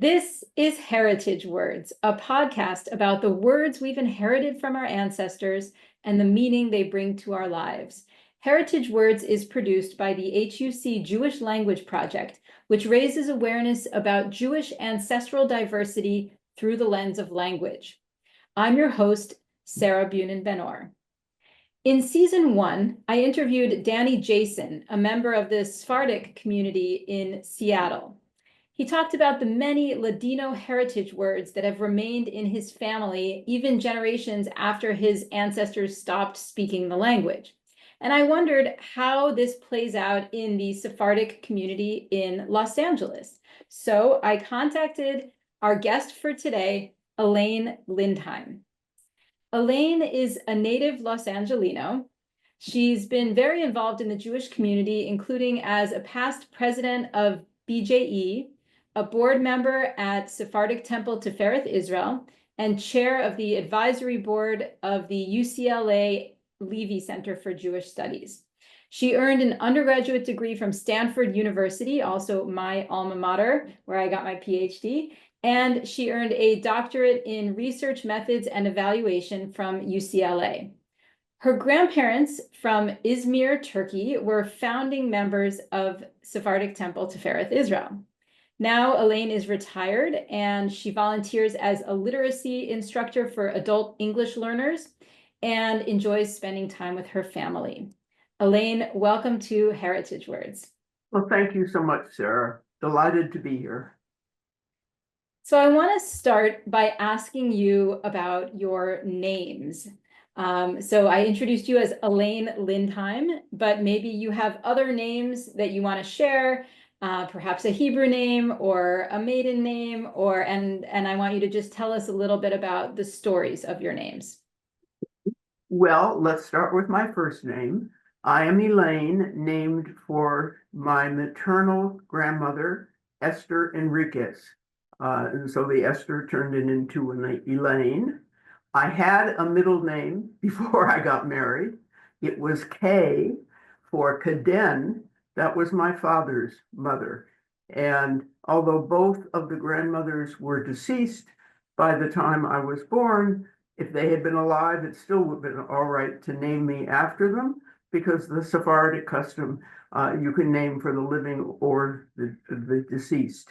This is Heritage Words, a podcast about the words we've inherited from our ancestors and the meaning they bring to our lives. Heritage Words is produced by the HUC Jewish Language Project, which raises awareness about Jewish ancestral diversity through the lens of language. I'm your host, Sarah Bunin Benor. In season 1, I interviewed Danny Jason, a member of the Sephardic community in Seattle. He talked about the many Ladino heritage words that have remained in his family even generations after his ancestors stopped speaking the language. And I wondered how this plays out in the Sephardic community in Los Angeles. So I contacted our guest for today, Elaine Lindheim. Elaine is a native Los Angeleno. She's been very involved in the Jewish community, including as a past president of BJE, a board member at Sephardic Temple Tifereth Israel, and chair of the advisory board of the UCLA Levy Center for Jewish Studies. She earned an undergraduate degree from Stanford University, also my alma mater, where I got my PhD, and she earned a doctorate in research methods and evaluation from UCLA. Her grandparents from Izmir, Turkey, were founding members of Sephardic Temple Tifereth Israel. Now, Elaine is retired and she volunteers as a literacy instructor for adult English learners and enjoys spending time with her family. Elaine, welcome to Heritage Words. Well, thank you so much, Sarah. Delighted to be here. So I want to start by asking you about your names. So I introduced you as Elaine Lindheim, but maybe you have other names that you want to share. Perhaps a Hebrew name or a maiden name, and I want you to just tell us a little bit about the stories of your names. Well, let's start with my first name. I am Elaine, named for my maternal grandmother, Esther Enriquez. And so the Esther turned into an Elaine. I had a middle name before I got married. It was Kay for Kaden. That was my father's mother. And although both of the grandmothers were deceased by the time I was born, if they had been alive, it still would have been all right to name me after them, because the Sephardic custom, you can name for the living or the deceased.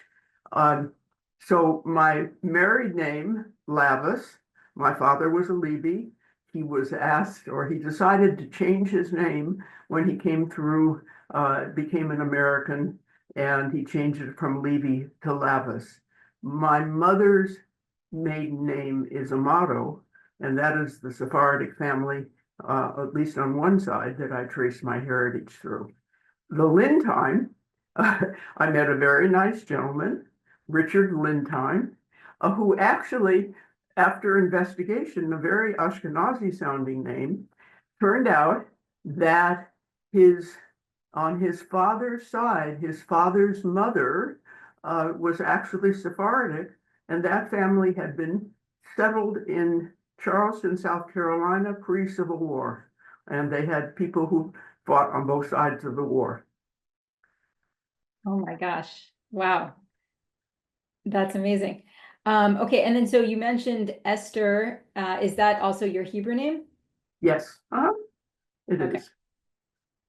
So my married name, Lavis, my father was a Levi. He was asked, or he decided to change his name when he came through, became an American, and he changed it from Levi to Lavis. My mother's maiden name is Amato, and that is the Sephardic family, at least on one side, that I trace my heritage through. The Lindheim, I met a very nice gentleman, Richard Lindheim, who actually, after investigation, a very Ashkenazi sounding name, turned out that on his father's side, his father's mother was actually Sephardic, and that family had been settled in Charleston, South Carolina, pre-Civil War. And they had people who fought on both sides of the war. Oh my gosh. Wow. That's amazing. Okay, and then so you mentioned Esther. Is that also your Hebrew name? Yes, it Okay. is.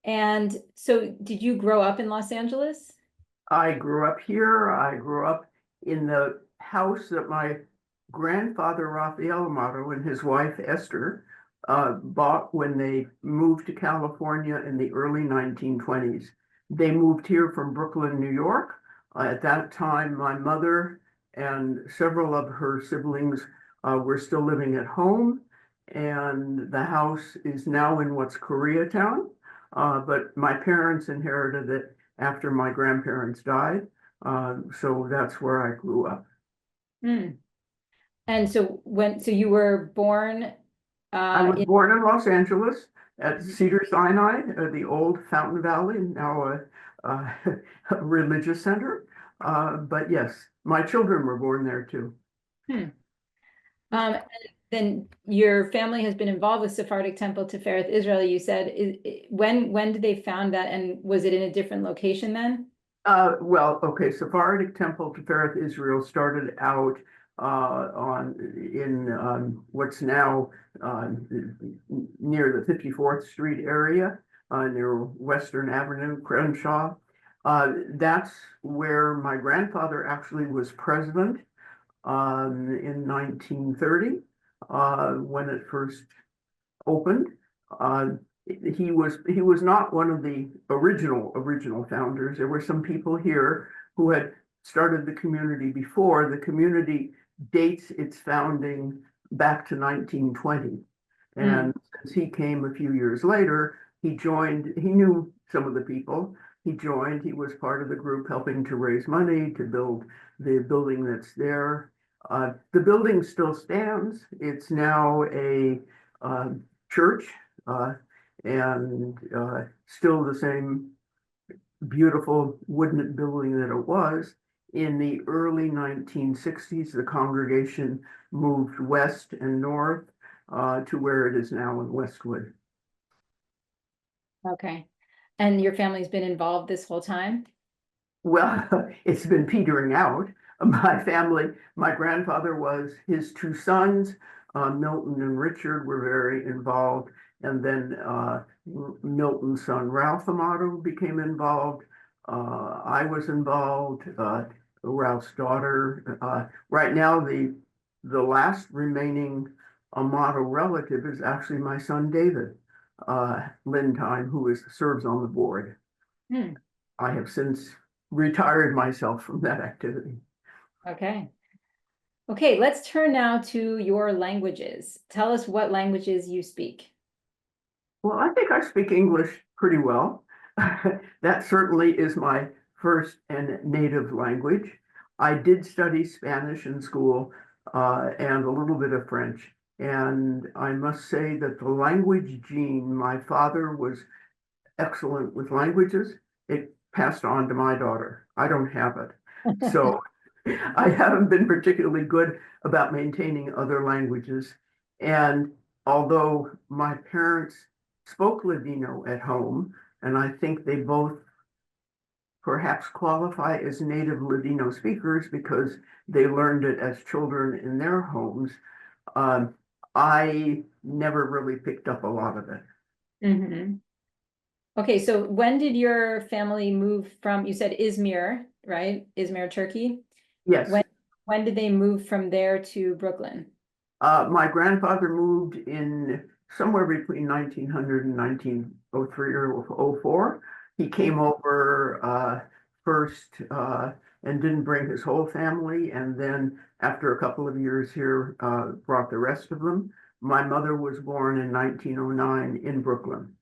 And so did you grow up in Los Angeles? I grew up here. I grew up in the house that my grandfather, Raphael Amato, and his wife, Esther, bought when they moved to California in the early 1920s. They moved here from Brooklyn, New York. At that time, my mother and several of her siblings were still living at home, and the house is now in what's Koreatown. But my parents inherited it after my grandparents died, so that's where I grew up. And so you were born? I was born in Los Angeles at Cedars-Sinai, the old Fountain Valley, now a religious center. But yes, my children were born there too. Then your family has been involved with Sephardic Temple Tifereth Israel, you said. When did they found that, and was it in a different location then? Well, okay, Sephardic Temple Tifereth Israel started out in what's now near the 54th Street area, near Western Avenue, Crenshaw. That's where my grandfather actually was president in 1930 when it first opened. Uh, he was not one of the original founders. There were some people here who had started the community before. The community dates its founding back to 1920. And since he came a few years later, he joined, he knew some of the people. He joined, he was part of the group helping to raise money to build the building that's there. The building still stands. It's now a church and still the same beautiful wooden building that it was. In the early 1960s, the congregation moved west and north to where it is now in Westwood. Okay. And your family's been involved this whole time? Well, it's been petering out. My family, my grandfather was, his two sons, Milton and Richard, were very involved. And then Milton's son, Ralph Amato, became involved. I was involved, Ralph's daughter. Right now, the last remaining Amato relative is actually my son, David Lindheim, who serves on the board. I have since retired myself from that activity. Okay. Okay, let's turn now to your languages. Tell us what languages you speak. Well, I think I speak English pretty well. That certainly is my first and native language. I did study Spanish in school and a little bit of French. And I must say that the language gene, my father was excellent with languages. It passed on to my daughter. I don't have it. So I haven't been particularly good about maintaining other languages. And although my parents spoke Ladino at home, and I think they both perhaps qualify as native Ladino speakers because they learned it as children in their homes, I never really picked up a lot of it. Okay, so when did your family move from, you said Izmir, right? Izmir, Turkey? Yes. When did they move from there to Brooklyn? My grandfather moved in somewhere between 1900 and 1903 or 04. He came over first and didn't bring his whole family, and then after a couple of years here, brought the rest of them. My mother was born in 1909 in Brooklyn.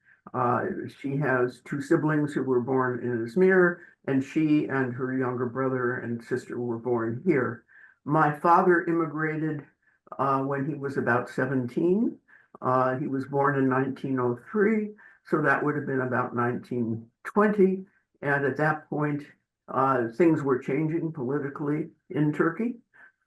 She has two siblings who were born in Izmir, and she and her younger brother and sister were born here. My father immigrated when he was about 17. He was born in 1903, so that would have been about 1920. And at that point, things were changing politically in Turkey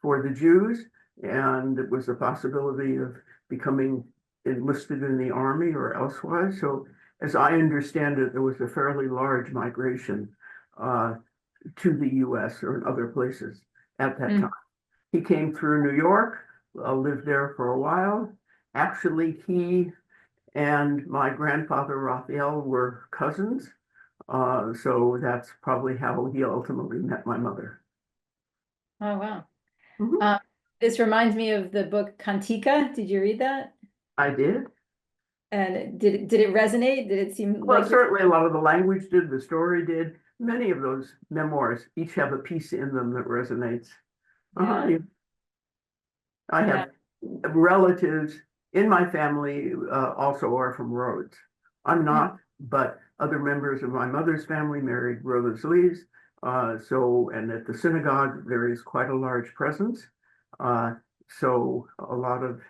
for the Jews, and it was a possibility of becoming enlisted in the army or elsewise. So as I understand it, there was a fairly large migration to the US or in other places at that time. He came through New York, lived there for a while. Actually, he and my grandfather Raphael were cousins. So that's probably how he ultimately met my mother. Oh, wow. This reminds me of the book Kantika. Did you read that? I did. And did it resonate? Did it seem Well, like certainly a lot of the language did, the story did. Many of those memoirs each have a piece in them that resonates. Yeah. I have relatives in my family also are from Rhodes. I'm not, but other members of my mother's family married Rhodes Lees. And at the synagogue, there is quite a large presence. So a lot of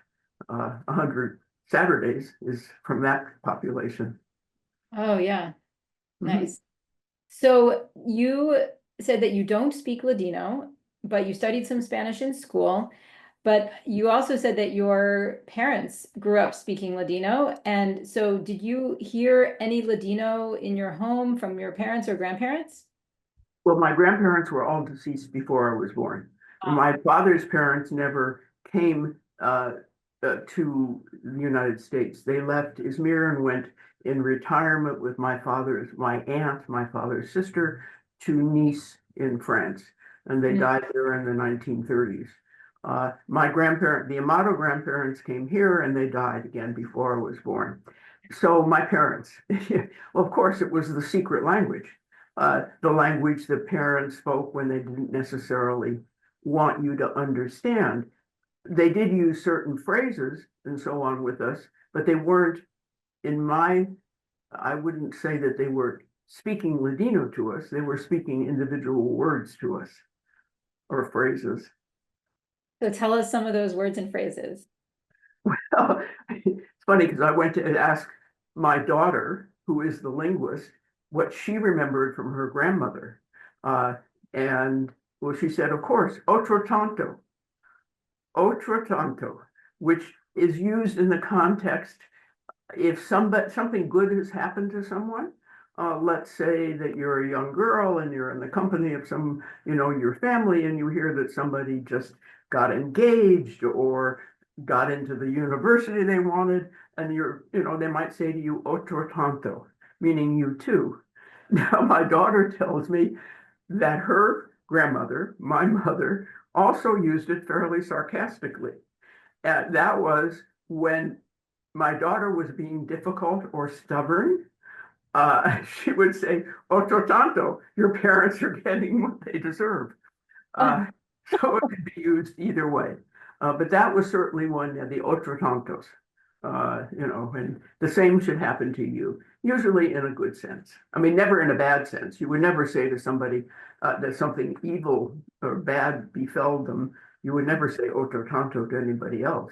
100 Saturdays is from that population. Oh, yeah. Nice. So you said that you don't speak Ladino, but you studied some Spanish in school. But you also said that your parents grew up speaking Ladino. And so did you hear any Ladino in your home from your parents or grandparents? Well, my grandparents were all deceased before I was born. My father's parents never came to the United States. They left Izmir and went in retirement with my aunt, my father's sister, to Nice in France, and they Mm. died there in the 1930s. The Amato grandparents came here and they died again before I was born. So my parents, well, of course, it was the secret language, the language that parents spoke when they didn't necessarily want you to understand. They did use certain phrases and so on with us, but they weren't I wouldn't say that they were speaking Ladino to us. They were speaking individual words to us or phrases. So tell us some of those words and phrases. It's funny because I went to ask my daughter, who is the linguist, what she remembered from her grandmother. Uh, and well, she said, of course, otro tanto, which is used in the context if something good has happened to someone. Let's say that you're a young girl and you're in the company of your family, and you hear that somebody just got engaged or got into the university they wanted, and they might say to you, otro tanto, meaning you too. Now, my daughter tells me that her grandmother, my mother, also used it fairly sarcastically. That was when my daughter was being difficult or stubborn. She would say, otro tanto, your parents are getting what they deserve. Uh, so it could be used either way. But that was certainly one, the otro tantos. And the same should happen to you, usually in a good sense. I mean, never in a bad sense. You would never say to somebody that something evil or bad befell them. You would never say otro tanto to anybody else.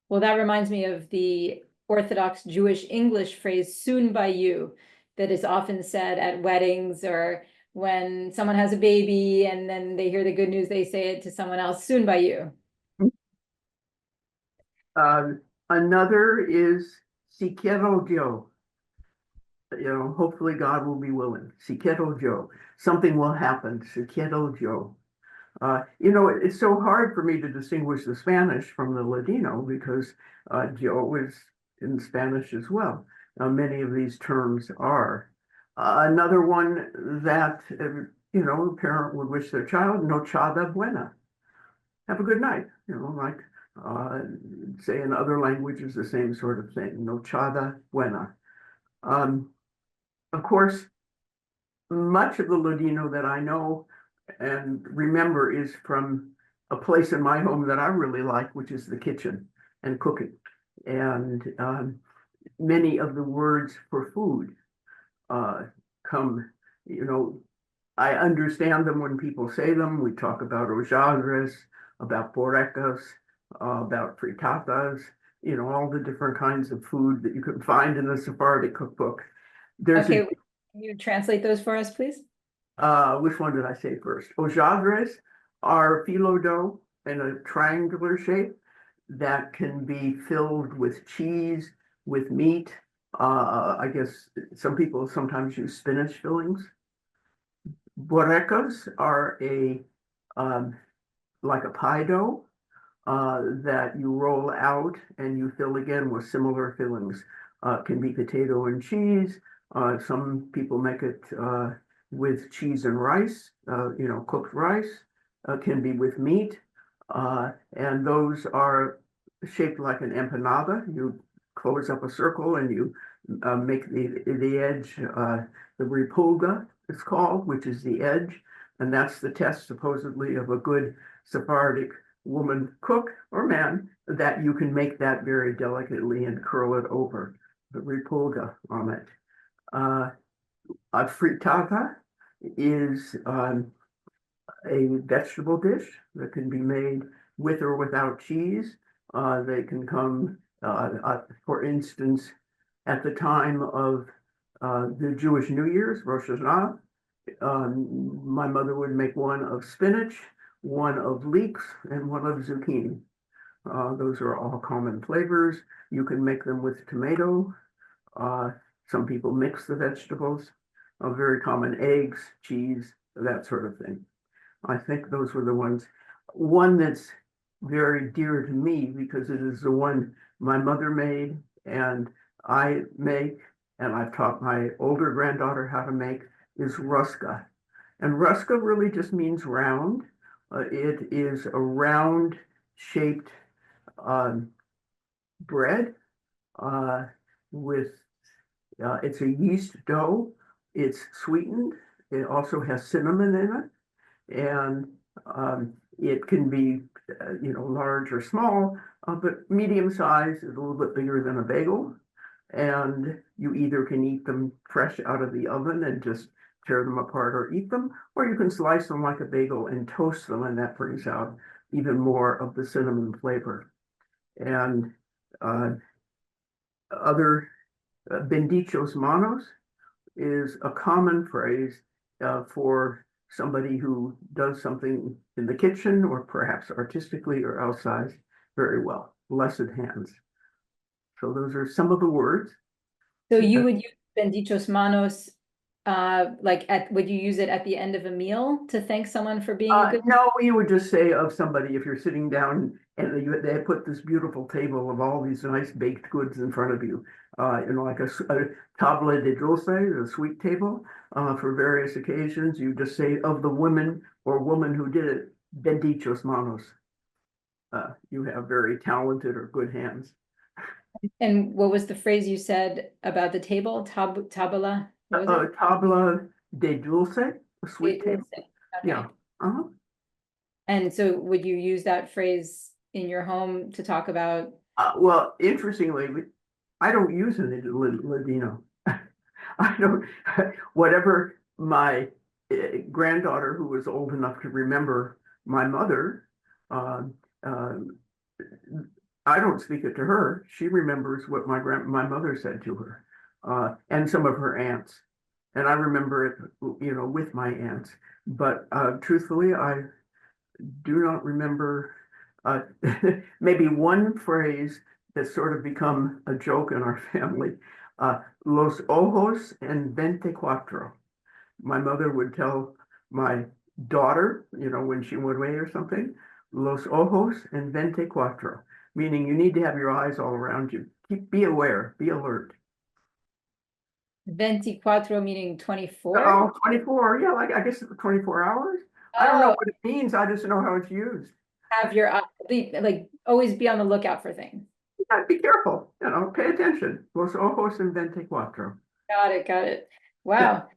Well, that reminds me of the Orthodox Jewish English phrase, soon by you, that is often said at weddings or when someone has a baby and then they hear the good news, they say it to someone else, soon by you. Another is si quiero Dios. Hopefully God will be willing. Si quiero Dios. Something will happen. Si quiero Dios. It's so hard for me to distinguish the Spanish from the Ladino because Joe is in Spanish as well. Many of these terms are. Another one that, a parent would wish their child, nochada buena. Have a good night. Like, say in other languages, the same sort of thing. Nochada buena. Of course, much of the Ladino that I know and remember is from a place in my home that I really like, which is the kitchen and cooking. And many of the words for food come, I understand them when people say them. We talk about ojaldres, about borekas, about fritadas, all the different kinds of food that you can find in the Sephardic cookbook. Okay, can you translate those for us, please? Which one did I say first? Ojaldres are phyllo dough in a triangular shape that can be filled with cheese, with meat. I guess some people sometimes use spinach fillings. Borekas are like a pie dough that you roll out and you fill again with similar fillings. Can be potato and cheese. Some people make it with cheese and rice, cooked rice, can be with meat. And those are shaped like an empanada. You close up a circle and you make the edge, the repulga, it's called, which is the edge. And that's the test, supposedly, of a good Sephardic woman cook or man, that you can make that very delicately and curl it over the repulga on it. A fritada is a vegetable dish that can be made with or without cheese. They can come, for instance, at the time of the Jewish New Year's, Rosh Hashanah. My mother would make one of spinach, one of leeks, and one of zucchini. Those are all common flavors. You can make them with tomato. Some people mix the vegetables. very common, eggs, cheese, that sort of thing. I think those were the ones. One that's very dear to me because it is the one my mother made and I make, and I've taught my older granddaughter how to make, is rosca. And rosca really just means round. It is a round shaped um, bread uh, with, it's a yeast dough. It's sweetened. It also has cinnamon in it. And it can be, large or small, but medium size is a little bit bigger than a bagel. And you either can eat them fresh out of the oven and just tear them apart or eat them, or you can slice them like a bagel and toast them, and that brings out even more of the cinnamon flavor. And uh, other bendichos manos is a common phrase for somebody who does something in the kitchen or perhaps artistically or outside very well. Blessed hands. So those are some of the words. So you would use bendichos manos, would you use it at the end of a meal to thank someone for being a good? No, you would just say of somebody if you're sitting down and they put this beautiful table of all these nice baked goods in front of you, like a tabla de dulce, a sweet table, for various occasions. You just say of the women or woman who did it, bendichos manos. You have very talented or good hands. And what was the phrase you said about the table? Tabla? What was it? Tabla de dulce, a sweet It table. was- Yeah. Okay. And so would you use that phrase in your home to talk about? Well, interestingly, I don't use it in Ladino. I don't, whatever my granddaughter, who was old enough to remember my mother, uh, uh, I don't speak it to her. She remembers what my mother said to her, and some of her aunts. And I remember it, with my aunts. But truthfully, I do not remember maybe one phrase that's sort of become a joke in our family. Los ojos en 24. My mother would tell my daughter, when she went away or something, los ojos en 24, meaning you need to have your eyes all around you. Be aware, be alert. 24 meaning 24? Oh, 24, yeah, like I guess 24 hours. I don't know Oh, what it means. I just know how it's used. have your always be on the lookout for things. Yeah, be careful, pay attention. Los ojos en 24. Got it. Wow.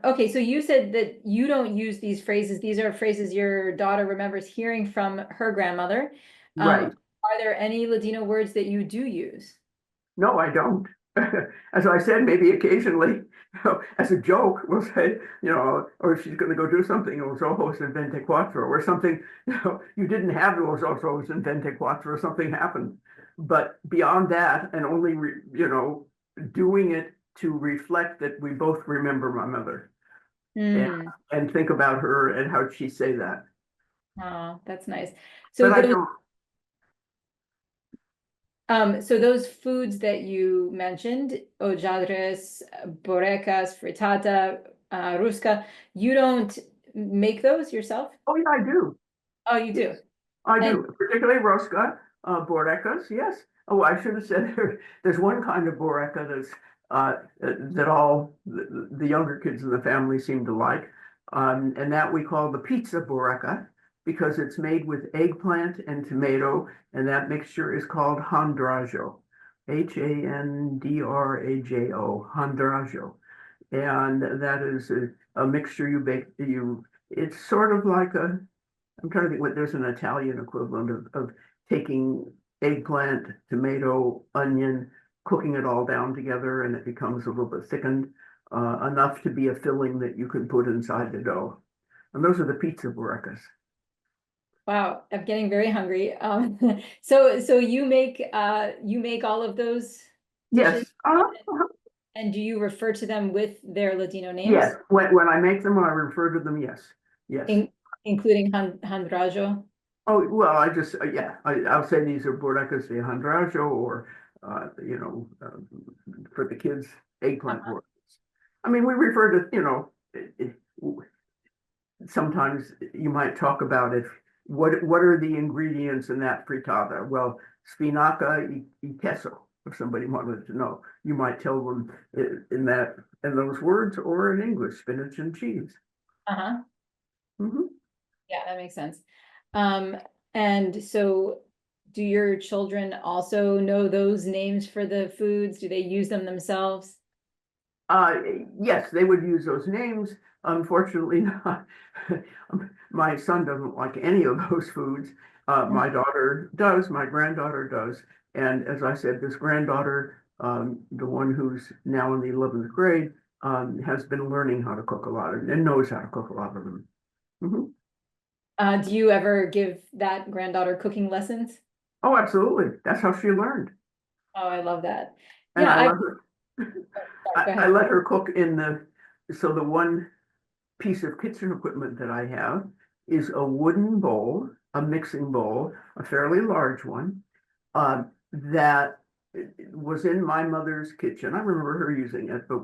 Okay, so you said that you don't use these phrases. These are phrases your daughter remembers hearing from her grandmother. Right. Are there any Ladino words that you do use? No, I don't. As I said, maybe occasionally, as a joke, we'll say, or if she's going to go do something, los ojos en 24, or something, you didn't have los ojos en 24, or something happened. But beyond that, and only, doing it to reflect that we both remember my mother and think about her and how she'd say that. Oh, that's nice. But So I those, don't. so those foods that you mentioned, ojaldres, borekas, fritada, rosca, you don't make those yourself? Oh, yeah, I do. Oh, you do. I And do, particularly rosca, borekas, yes. Oh, I should have said there's one kind of boreka that all the younger kids in the family seem to like, and that we call the pizza boreka because it's made with eggplant and tomato, and that mixture is called handrajo, Handrajo, handrajo, and that is a mixture you bake. It's sort of like I'm trying to think there's an Italian equivalent of taking eggplant, tomato, onion, cooking it all down together, and it becomes a little bit thickened, enough to be a filling that you can put inside the dough. And those are the pizza borekas. wow, I'm getting very hungry. So you make all of those dishes, Yes. and do you refer to them with their Ladino names? Yes. When I make them, I refer to them. Yes. Yes. Including handrajo? Oh, well, I'll say these are borekas de handrajo or, for the kids, eggplant borekas. I mean, we refer to, sometimes you might talk about it. What are the ingredients in that frittata? Well, spinaca y queso. If somebody wanted to know, you might tell them in those words, or in English, spinach and cheese. Uh-huh. Mhm. Yeah, that makes sense. Um, and so do your children also know those names for the foods? Do they use them themselves? Uh, yes, they would use those names. Unfortunately, not. My son doesn't like any of those foods. My daughter does, my granddaughter does. And as I said, this granddaughter, the one who's now in the 11th grade, has been learning how to cook a lot and knows how to cook a lot of them. Mhm. Do you ever give that granddaughter cooking lessons? Oh, absolutely. That's how she learned. Oh, I love that. And Yeah, I let her, sorry, go I ahead. let her cook so the one piece of kitchen equipment that I have is a wooden bowl, a mixing bowl, a fairly large one, that was in my mother's kitchen. I remember her using it, but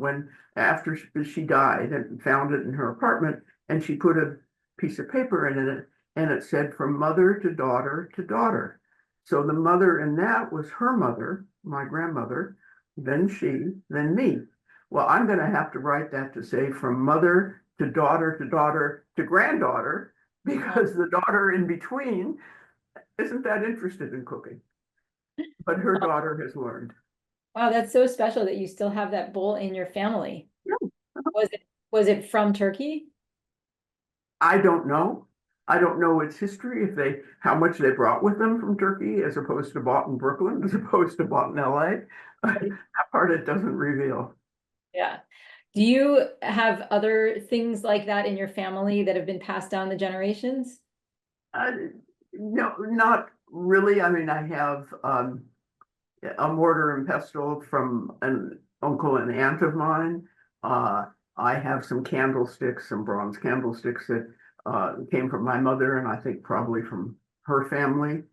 after she died and found it in her apartment, and she put a piece of paper in it, and it said from mother to daughter to daughter. So the mother in that was her mother, my grandmother, then she, then me. Well, I'm going to have to write that to say from mother to daughter to granddaughter, because the daughter in between isn't that interested in cooking, but her daughter has learned. Wow, that's so special that you still have that bowl in your family. Yeah. Was it was it from Turkey? I don't know. I don't know its history, how much they brought with them from Turkey, as opposed to bought in Brooklyn, as opposed to bought in LA. That part it doesn't reveal. Yeah. Do you have other things like that in your family that have been passed down the generations? Uh, no, not really. I mean, I have a mortar and pestle from an uncle and aunt of mine. Uh, I have some candlesticks, some bronze candlesticks that came from my mother, and I think probably from her family.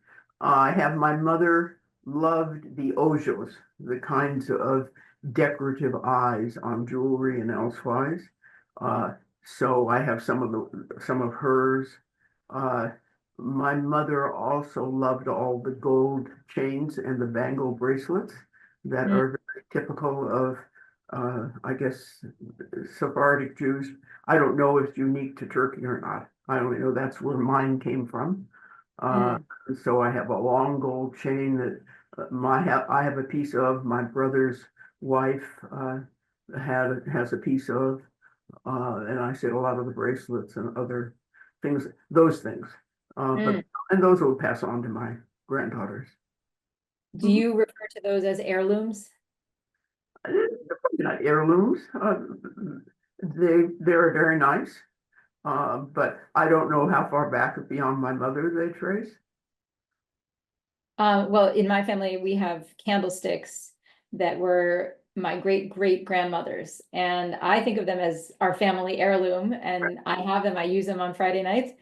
I have my mother loved the ojos, the kinds of decorative eyes on jewelry and elsewise. Uh, so I have some of hers. Uh, my mother also loved all the gold chains and the bangle bracelets that Mm, are very typical of, I guess, Sephardic Jews. I don't know if it's unique to Turkey or not. I only know that's where mine came from. Uh, mm. so I have a long gold chain that I have a piece of. My brother's wife has a piece of, and I said a lot of the bracelets and other things, those things. Mm. And those will pass on to my granddaughters. Do Mhm. you refer to those as heirlooms? Not heirlooms. They're very nice, but I don't know how far back beyond my mother they trace. Well, in my family, we have candlesticks that were my great great grandmother's, and I think of them as our family heirloom, and I have them. I use them on Friday nights.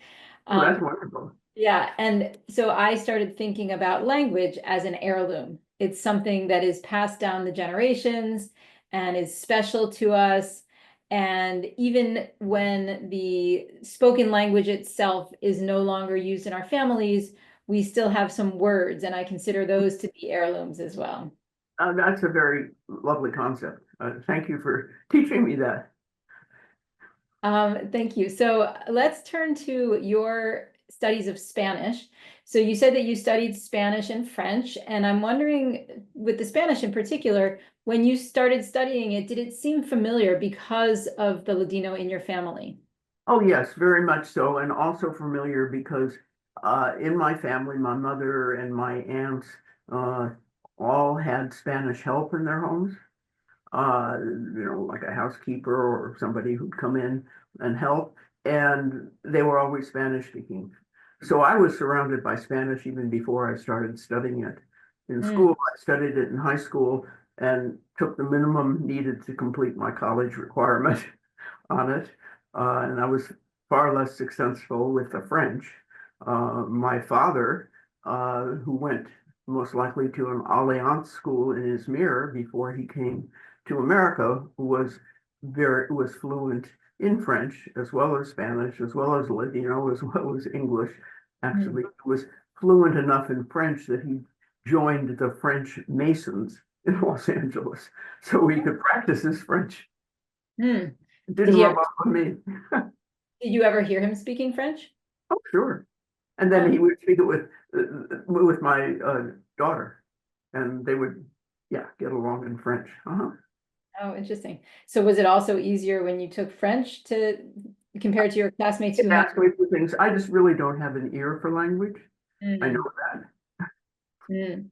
Oh, that's Um, wonderful. Yeah, and so I started thinking about language as an heirloom. It's something that is passed down the generations and is special to us. And even when the spoken language itself is no longer used in our families, we still have some words, and I consider those to be heirlooms as well. That's a very lovely concept. Thank you for teaching me that. Thank you. So let's turn to your studies of Spanish. So you said that you studied Spanish and French, and I'm wondering, with the Spanish in particular, when you started studying it, did it seem familiar because of the Ladino in your family? Oh, yes, very much so, and also familiar because in my family, my mother and my aunts uh, all had Spanish help in their homes. Like a housekeeper or somebody who'd come in and help, and they were always Spanish speaking. So I was surrounded by Spanish even before I started studying it in Mm, school. I studied it in high school and took the minimum needed to complete my college requirement on it. And I was far less successful with the French. My father, who went most likely to an Alliance school in Izmir before he came to America, was was fluent in French as well as Spanish, as well as Ladino, as well as English. Actually, he was fluent enough in French that he joined the French Masons in Los Angeles, so he could practice his French. Hmm. It didn't rub off on me. Did you ever hear him speaking French? Oh, sure. And then he would speak it with my daughter, and they would, yeah, get along in French. Oh, interesting. So was it also easier when you took French to compare to your classmates who had? Ask me for things. I just really don't have an ear for language. I know that.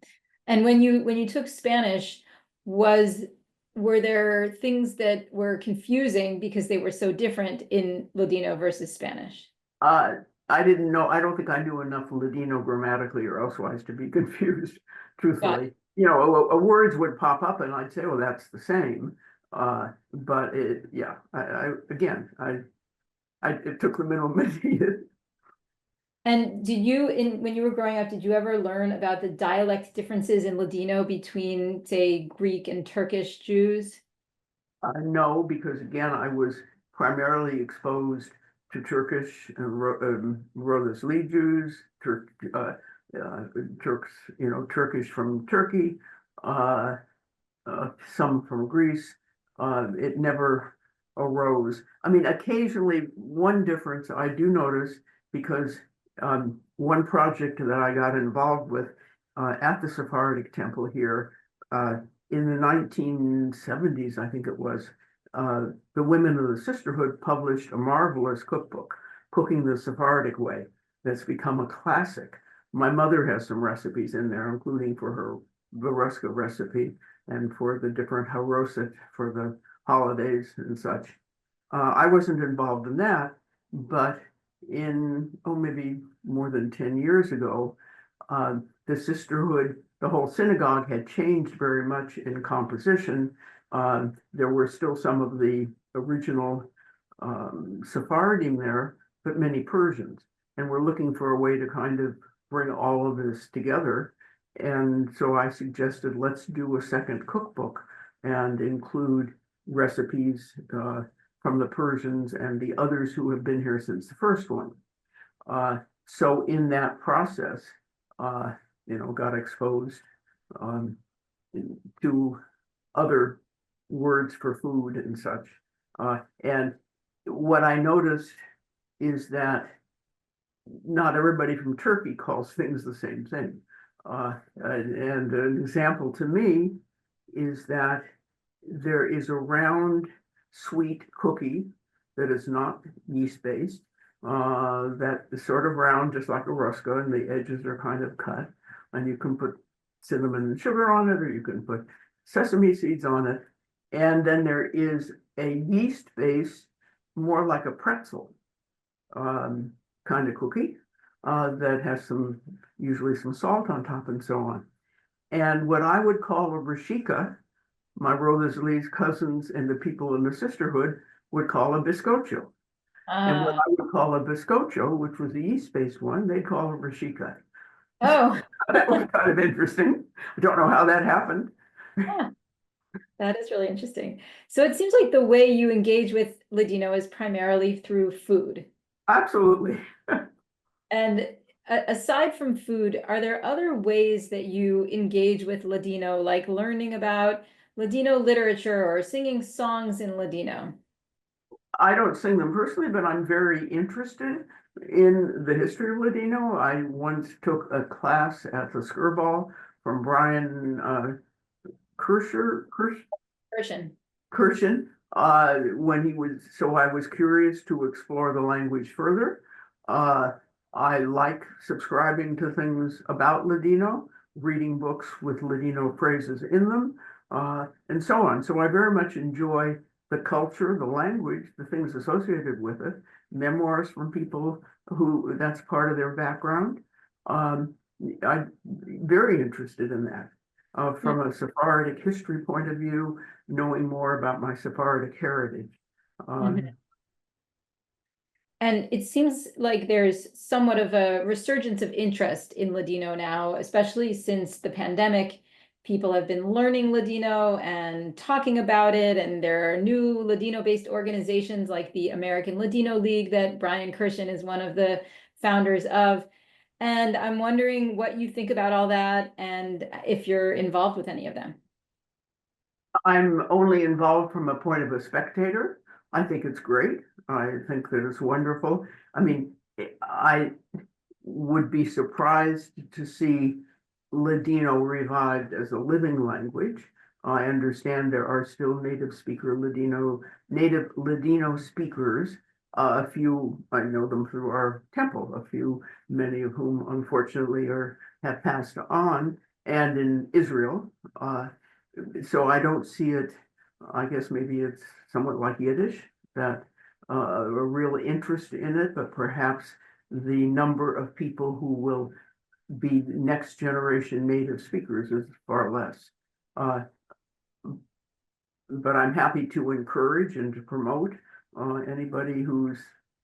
And when you took Spanish, were there things that were confusing because they were so different in Ladino versus Spanish? I didn't know. I don't think I knew enough Ladino grammatically or elsewise to be confused, truthfully. You know, words would pop up and I'd say, well, that's the same. But yeah, it took the middle. And when you were growing up, did you ever learn about the dialect differences in Ladino between, say, Greek and Turkish Jews? No, because again, I was primarily exposed to Turkish and Rodosli Jews, Turks, Turkish from Turkey, uh, some from Greece. It never arose. I mean, occasionally one difference I do notice because one project that I got involved with at the Sephardic temple here in the 1970s, I think it was, the women of the sisterhood published a marvelous cookbook, Cooking the Sephardic Way, that's become a classic. My mother has some recipes in there, including for her the rosca recipe and for the different haroset for the holidays and such. I wasn't involved in that, but maybe more than 10 years ago, the sisterhood, the whole synagogue had changed very much in composition. There were still some of the original Sephardim there, but many Persians. And we're looking for a way to kind of bring all of this together. And so I suggested, let's do a second cookbook and include recipes from the Persians and the others who have been here since the first one. So in that process, got exposed to other words for food and such. And what I noticed is that not everybody from Turkey calls things the same thing. And an example to me is that there is a round sweet cookie that is not yeast-based, that is sort of round, just like a rosca, and the edges are kind of cut. And you can put cinnamon and sugar on it, or you can put sesame seeds on it. And then there is a yeast-based, more like a pretzel kind of cookie that has usually some salt on top and so on. And what I would call a rashika, my Rodosli's cousins and the people in the sisterhood would call a bizcocho. And what I would call a bizcocho, which was the yeast-based one, they call a rashika. Oh, that was kind of interesting. I don't know how that happened. Yeah. That is really interesting. So it seems like the way you engage with Ladino is primarily through food. Absolutely. And aside from food, are there other ways that you engage with Ladino, like learning about Ladino literature or singing songs in Ladino? I don't sing them personally, but I'm very interested in the history of Ladino. I once took a class at the Skirball from Brian Kirshen, when he was, so I was curious to explore the language further. I like subscribing to things about Ladino, reading books with Ladino phrases in them, and so on. So I very much enjoy the culture, the language, the things associated with it, memoirs from people who that's part of their background. I'm very interested in that. From a Sephardic history point of view, knowing more about my Sephardic heritage. And it seems like there's somewhat of a resurgence of interest in Ladino now, especially since the pandemic. people have been learning Ladino and talking about it. And there are new Ladino-based organizations like the American Ladino League that Brian Kirshen is one of the founders of. And I'm wondering what you think about all that and if you're involved with any of them. I'm only involved from a point of a spectator. I think it's great. I think that it's wonderful. I mean, I would be surprised to see Ladino revived as a living language. I understand there are still native Ladino speakers. A few, I know them through our temple, many of whom unfortunately have passed on, and in Israel. So I don't see it, I guess maybe it's somewhat like Yiddish, that a real interest in it, but perhaps the number of people who will be next generation native speakers is far less. But I'm happy to encourage and to promote anybody who's,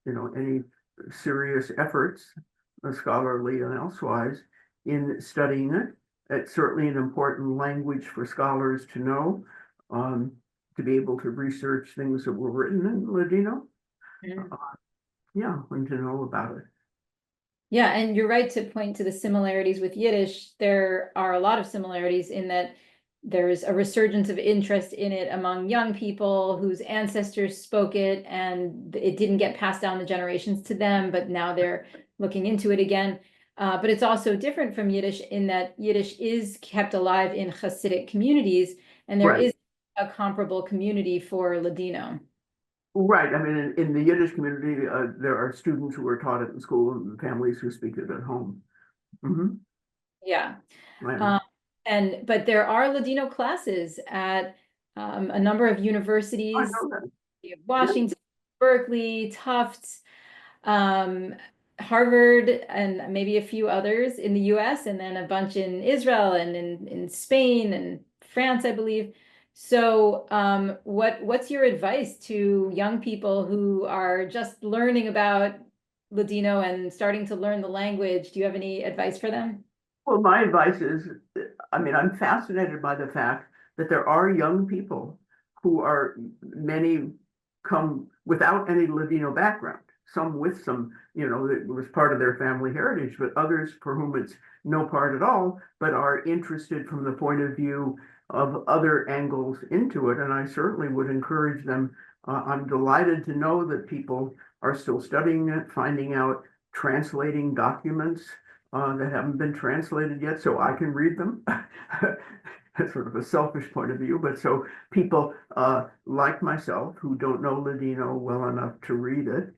any serious efforts, scholarly and elsewise, in studying it. It's certainly an important language for scholars to know, to be able to research things that were written in Ladino. Mm. Yeah, and to know about it. Yeah, and you're right to point to the similarities with Yiddish. There are a lot of similarities in that there's a resurgence of interest in it among young people whose ancestors spoke it, and it didn't get passed down the generations to them, but now they're looking into it again. But it's also different from Yiddish in that Yiddish is kept alive in Hasidic communities, and there Right. is a comparable community for Ladino. Right. I mean, in the Yiddish community, there are students who are taught it in school and families who speak it at home. Mhm. Yeah. Right. But there are Ladino classes at a number of I universities, know that. Yeah. Washington, Berkeley, Tufts, um, Harvard, and maybe a few others in the US, and then a bunch in Israel and in Spain and France, I believe. So what's your advice to young people who are just learning about Ladino and starting to learn the language? Do you have any advice for them? Well, my advice is, I mean, I'm fascinated by the fact that there are young people many come without any Ladino background, some with some, it was part of their family heritage, but others for whom it's no part at all, but are interested from the point of view of other angles into it. And I certainly would encourage them. I'm delighted to know that people are still studying it, finding out, translating documents that haven't been translated yet, so I can read them. That's sort of a selfish point of view, but so people like myself who don't know Ladino well enough to read it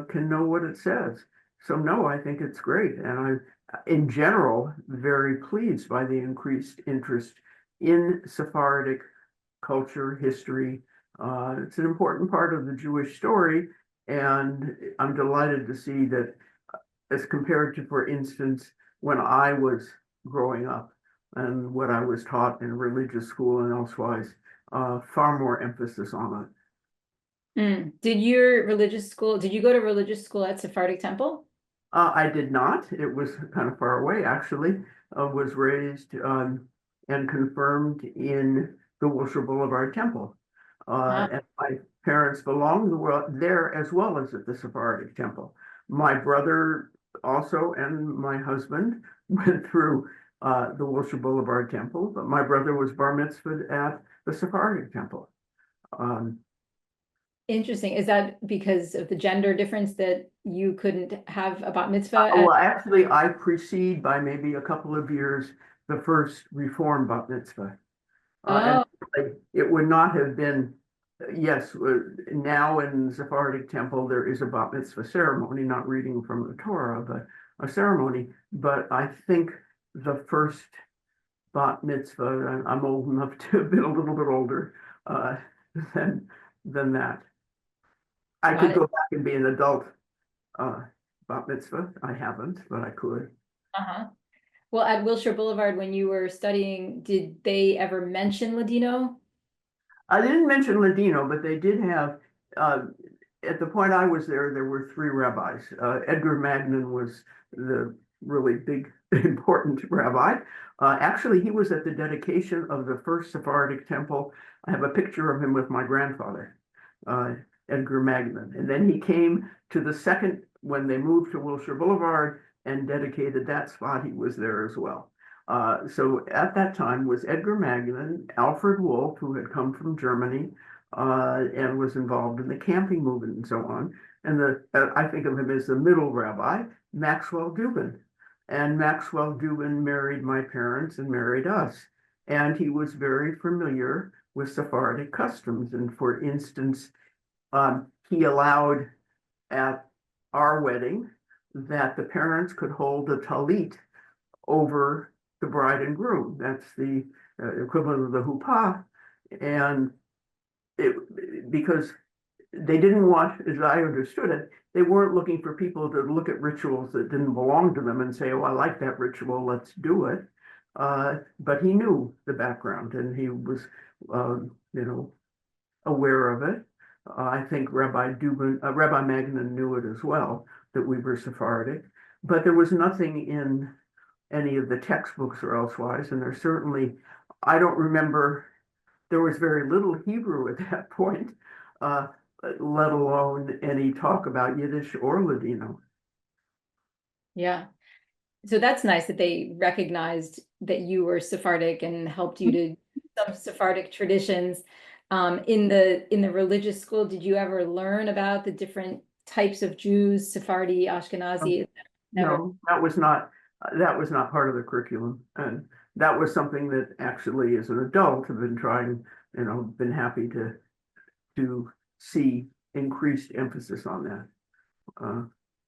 can know what it says. So no, I think it's great, and I'm in general very pleased by the increased interest in Sephardic culture, history. It's an important part of the Jewish story, and I'm delighted to see that as compared to, for instance, when I was growing up and what I was taught in religious school and elsewise, far more emphasis on it. Did you go to religious school at Sephardic Temple? I did not. It was kind of far away, actually. Was raised and confirmed in the Wilshire Boulevard Temple. Ah, And my parents belonged there as well as at the Sephardic Temple. My brother also and my husband went through the Wilshire Boulevard Temple, but my brother was bar mitzvahed at the Sephardic Temple. Um, interesting. Is that because of the gender difference that you couldn't have a bat mitzvah well, actually, I precede by maybe a couple of years the first Reform bat mitzvah. And Oh, it would not have been, yes, now in Sephardic temple, there is a bat mitzvah ceremony, not reading from the Torah, but a ceremony. But I think the first bat mitzvah, I'm old enough to have been a little bit older uh, than, than that. I got could it. go back and be an adult bat mitzvah. I haven't, but I could. Uh-huh. Well, at Wilshire Boulevard, when you were studying, did they ever mention Ladino? I didn't mention Ladino, but they did have, uh, at the point I was there, there were three rabbis. Edgar Magnin was the really big important rabbi. Actually, he was at the dedication of the first Sephardic temple. I have a picture of him with my grandfather, uh, Edgar Magnan. And then he came to the second, when they moved to Wilshire Boulevard and dedicated that spot, he was there as well. So at that time was Edgar Magnan, Alfred Wolf, who had come from Germany, and was involved in the camping movement and so on. And I think of him as the middle rabbi, Maxwell Dubin. And Maxwell Dubin married my parents and married us. And he was very familiar with Sephardic customs. And for instance, he allowed at our wedding that the parents could hold a talit over the bride and groom. That's the equivalent of the huppah. And because they didn't want, as I understood it, they weren't looking for people to look at rituals that didn't belong to them and say, oh, I like that ritual, let's do it. But he knew the background and he was, aware of it. I think Rabbi Magnan knew it as well, that we were Sephardic. But there was nothing in any of the textbooks or elsewise, and I don't remember, there was very little Hebrew at that point, let alone any talk about Yiddish or Ladino. Yeah. So that's nice that they recognized that you were Sephardic and helped you to some Sephardic traditions. In the religious school, did you ever learn about the different types of Jews, Sephardi, Ashkenazi? Never. No, that was not part of the curriculum. And that was something that actually as an adult have been trying, been happy to see increased emphasis on that.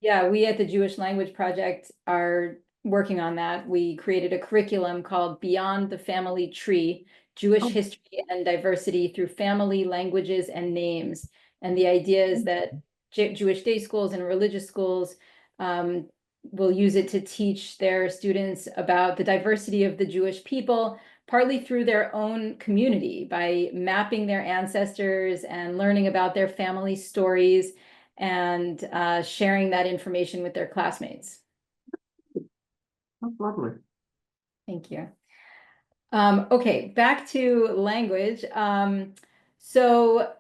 Yeah, we at the Jewish Language Project are working on that. We created a curriculum called Beyond the Family Tree, Jewish History and Diversity Through Family, Languages, and Names. And the idea is that Jewish day schools and religious schools will use it to teach their students about the diversity of the Jewish people, partly through their own community, by mapping their ancestors and learning about their family stories and sharing that information with their classmates. That's lovely. Thank you. Okay, back to language. So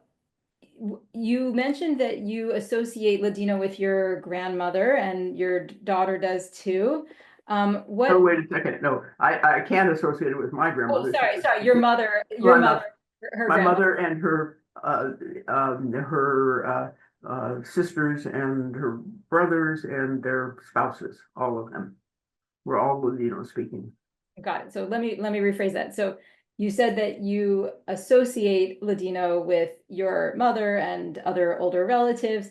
you mentioned that you associate Ladino with your grandmother and your daughter does too. Oh, wait a second. No, I can't associate it with my grandmother. Oh, sorry. Your mother, her my grandmother. mother and her sisters and her brothers and their spouses, all of them were all Ladino speaking. Got it. So let me rephrase that. So you said that you associate Ladino with your mother and other older relatives.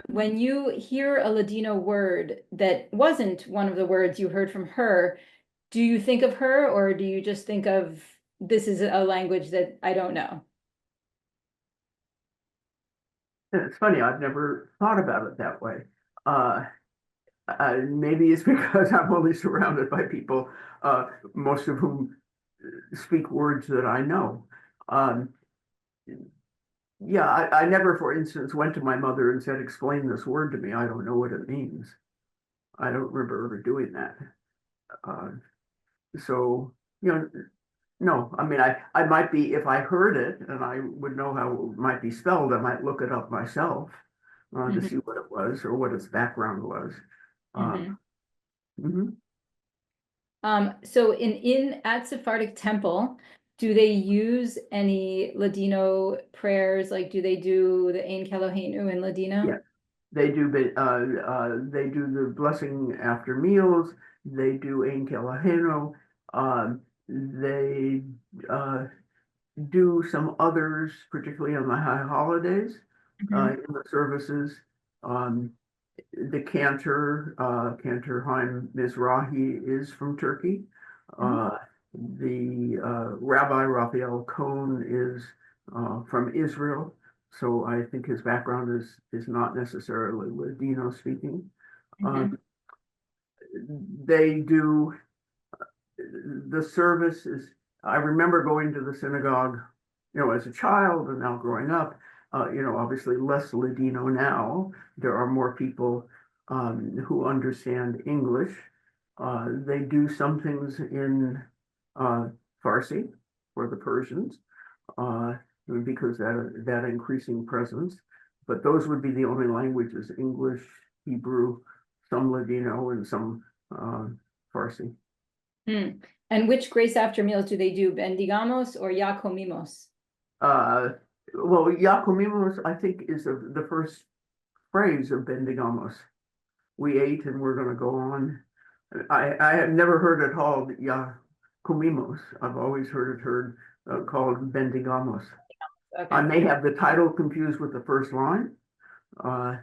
When you hear a Ladino word that wasn't one of the words you heard from her, do you think of her, or do you just think of this is a language that I don't know? It's funny, I've never thought about it that way. Maybe it's because I'm only surrounded by people, most of whom speak words that I know. Yeah, I never, for instance, went to my mother and said, explain this word to me. I don't know what it means. I don't remember ever doing that. So, no, I mean, I might be, if I heard it and I would know how it might be spelled, I might look it up myself to see what it was or what its background was. So at Sephardic Temple, do they use any Ladino prayers? Like, do they do the Ein Keloheinu in Ladino? Yeah, they do. They do the blessing after meals. They do Ein Kelohenu. They do some others, particularly on the high holidays, in the services. The cantor, Cantor Haim Mizrahi, is from Turkey. The Rabbi Raphael Cohn is from Israel, so I think his background is not necessarily Ladino speaking. They do the services. I remember going to the synagogue, as a child and now growing up. Obviously less Ladino now. There are more people who understand English. They do some things in Farsi for the Persians, uh, because that increasing presence. But those would be the only languages: English, Hebrew, some Ladino, and some Farsi. Hmm. And which grace after meals do they do? Bendigamos or ya comimos? Uh, well, ya comimos, I think, is the first phrase of Bendigamos. We ate and we're going to go on. I have never heard it called ya comimos. I've always heard it called Bendigamos. I Okay. may have the title confused with the first line. Uh,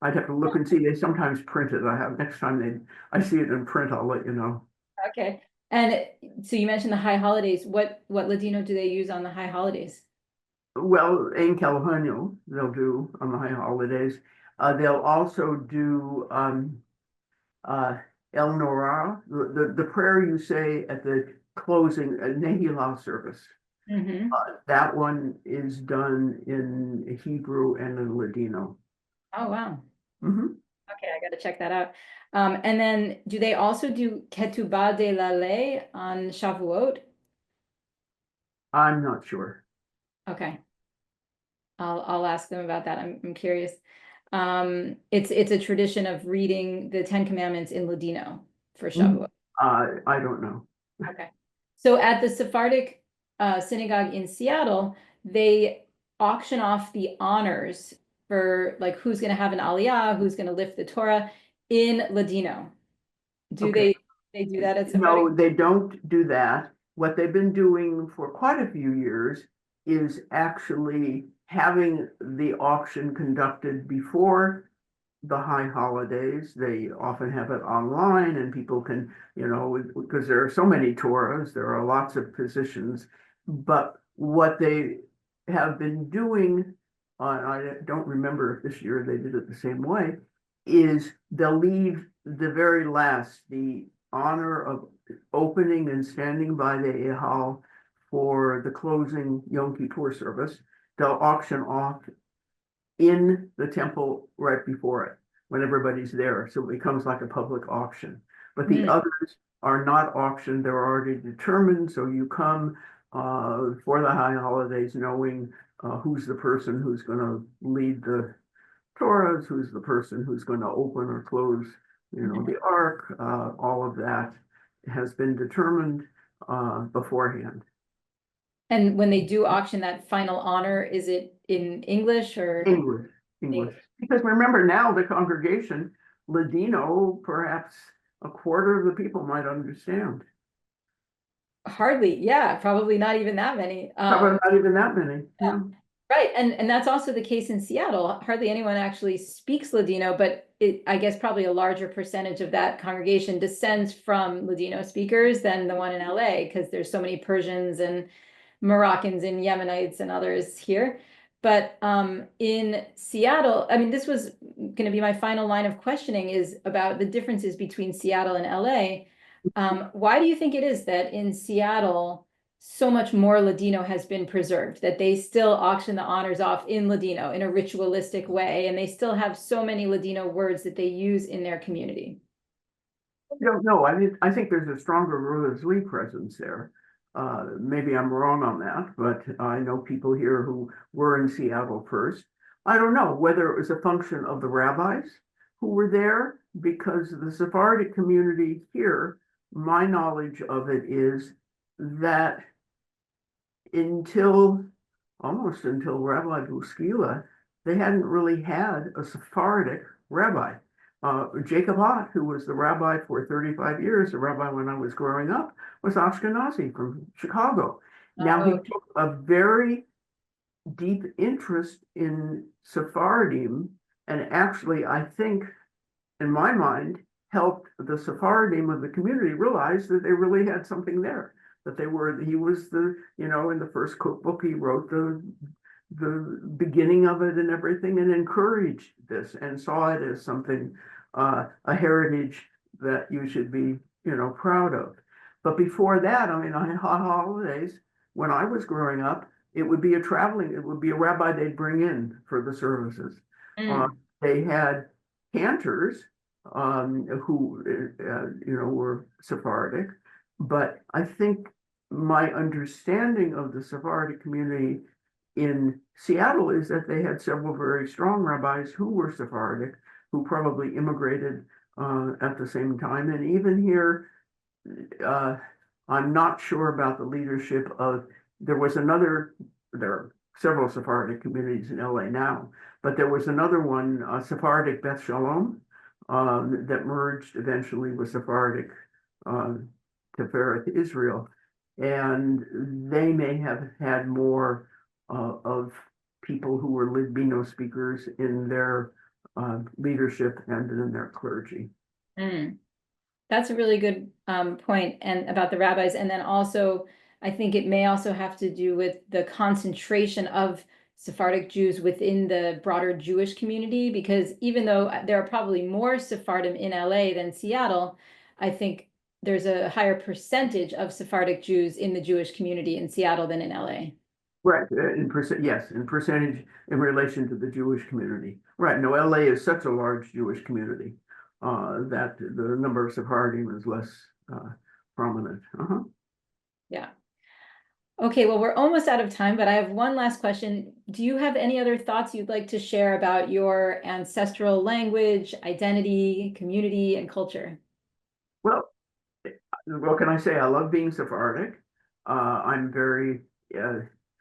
I'd have to look and see. They sometimes print it. Next time I see it in print, I'll let you know. Okay. And so you mentioned the high holidays. What Ladino do they use on the high holidays? Well, in California, they'll do on the high holidays. They'll also do uh, El Norah, the prayer you say at the closing Nehillah service. Mm-hmm. That one is done in Hebrew and in Ladino. Oh, wow. Mhm. Okay, I got to check that out. And then do they also do Ketubah de la Ley on Shavuot? I'm not sure. Okay. I'll ask them about that. I'm curious. It's a tradition of reading the Ten Commandments in Ladino for Shavuot. I don't know. Okay. So at the Sephardic synagogue in Seattle, they auction off the honors for like who's going to have an aliyah, who's going to lift the Torah in Ladino. Do Okay. they do that at No, Sephardic? they don't do that. What they've been doing for quite a few years is actually having the auction conducted before the high holidays. They often have it online and people can, because there are so many Torahs, there are lots of positions. But what they have been doing, I don't remember if this year they did it the same way, is they'll leave the very last, the honor of opening and standing by the Ehal for the closing Yom Kippur service. They'll auction off in the temple right before it when everybody's there. So it becomes like a public auction. But the Hmm. others are not auctioned, they're already determined. So you come for the high holidays knowing who's the person who's going to lead the Torahs, who's the person who's going to open or close, the ark. All of that has been determined beforehand. And when they do auction that final honor, is it in English or English, English. English? Because remember now the congregation, Ladino, perhaps a quarter of the people might understand. Hardly, yeah, probably not even that many. Probably not even that many. Yeah. Right, and that's also the case in Seattle. Hardly anyone actually speaks Ladino, but I guess probably a larger percentage of that congregation descends from Ladino speakers than the one in LA, because there's so many Persians and Moroccans and Yemenites and others here. But in Seattle, I mean, this was going to be my final line of questioning is about the differences between Seattle and LA. Why do you think it is that in Seattle, so much more Ladino has been preserved, that they still auction the honors off in Ladino in a ritualistic way, and they still have so many Ladino words that they use in their community? I don't know. I think there's a stronger Lee presence there. Maybe I'm wrong on that, but I know people here who were in Seattle first. I don't know whether it was a function of the rabbis who were there, because the Sephardic community here, my knowledge of it is that until almost until Rabbi Buskila, they hadn't really had a Sephardic rabbi. Jacob Ott, who was the rabbi for 35 years, the rabbi when I was growing up, was Ashkenazi from Chicago. Now he Oh, took a very deep interest in Sephardim, and actually, I think, in my mind, helped the Sephardim of the community realize that they really had something there. That he was in the first cookbook, he wrote the beginning of it and everything, and encouraged this and saw it as something, a heritage that you should be, proud of. But before that, I mean, on holidays, when I was growing up, it would be a rabbi they'd bring in for the services. Uh, mm. they had cantors, who, were Sephardic. But I think my understanding of the Sephardic community in Seattle is that they had several very strong rabbis who were Sephardic, who probably immigrated at the same time. And even here, I'm not sure about the leadership of, there are several Sephardic communities in LA now, but there was another one, Sephardic Beth Shalom, that merged eventually with Sephardic Tifereth Israel. And they may have had more of people who were Ladino speakers in their leadership and in their clergy. Mm. That's a really good point, and about the rabbis. And then also, I think it may also have to do with the concentration of Sephardic Jews within the broader Jewish community, because even though there are probably more Sephardim in LA than Seattle, I think there's a higher percentage of Sephardic Jews in the Jewish community in Seattle than in LA. Right, yes, in percentage in relation to the Jewish community. Right, no, LA is such a large Jewish community that the number of Sephardim is less prominent. Yeah. Okay, well, we're almost out of time, but I have one last question. Do you have any other thoughts you'd like to share about your ancestral language, identity, community, and culture? Well, what can I say? I love being Sephardic. I'm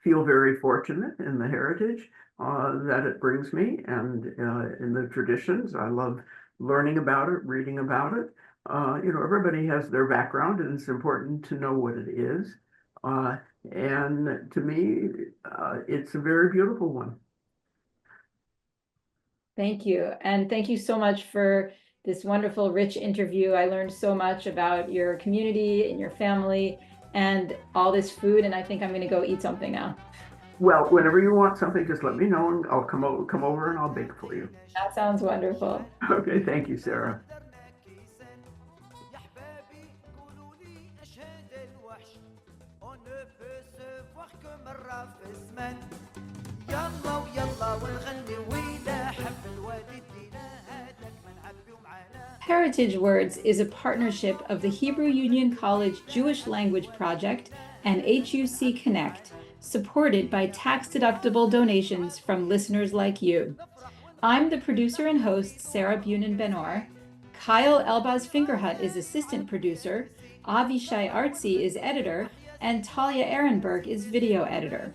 feel very fortunate in the heritage that it brings me, and in the traditions. I love learning about it, reading about it. Everybody has their background, and it's important to know what it is. And to me, it's a very beautiful one. Thank you. And thank you so much for this wonderful, rich interview. I learned so much about your community and your family and all this food. And I think I'm going to go eat something now. Well, whenever you want something, just let me know and I'll come over and I'll bake for you. That sounds wonderful. Okay, thank you, Sarah. Heritage Words is a partnership of the Hebrew Union College Jewish Language Project and HUC Connect, supported by tax-deductible donations from listeners like you. I'm the producer and host, Sarah Bunin Benor. Kyle Elbaz Fingerhut is assistant producer, Avishay Artsy is editor, and Talia Ehrenberg is video editor.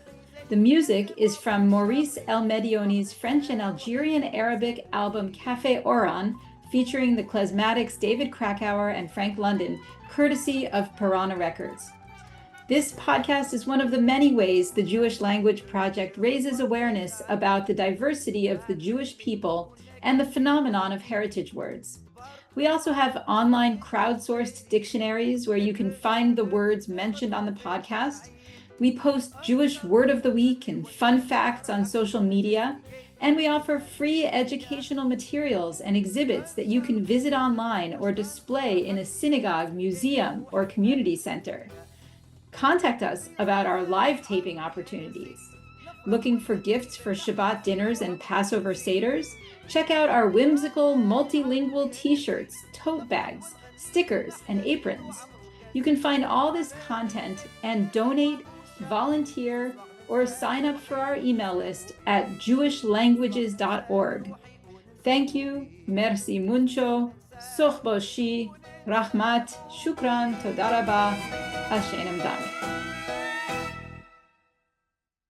The music is from Maurice El Medioni's French and Algerian Arabic album Café Oran, featuring the Klezmatics David Krakauer and Frank London, courtesy of Piranha Records. This podcast is one of the many ways the Jewish Language Project raises awareness about the diversity of the Jewish people and the phenomenon of heritage words. We also have online crowdsourced dictionaries where you can find the words mentioned on the podcast. We post Jewish Word of the Week and fun facts on social media, and we offer free educational materials and exhibits that you can visit online or display in a synagogue, museum, or community center. Contact us about our live taping opportunities. Looking for gifts for Shabbat dinners and Passover seders? Check out our whimsical multilingual t-shirts, tote bags, stickers, and aprons. You can find all this content and donate, volunteer, or sign up for our email list at jewishlanguages.org. Thank you, merci mucho, soch boshi, rahmat, shukran, toda rabah, Hashem dam.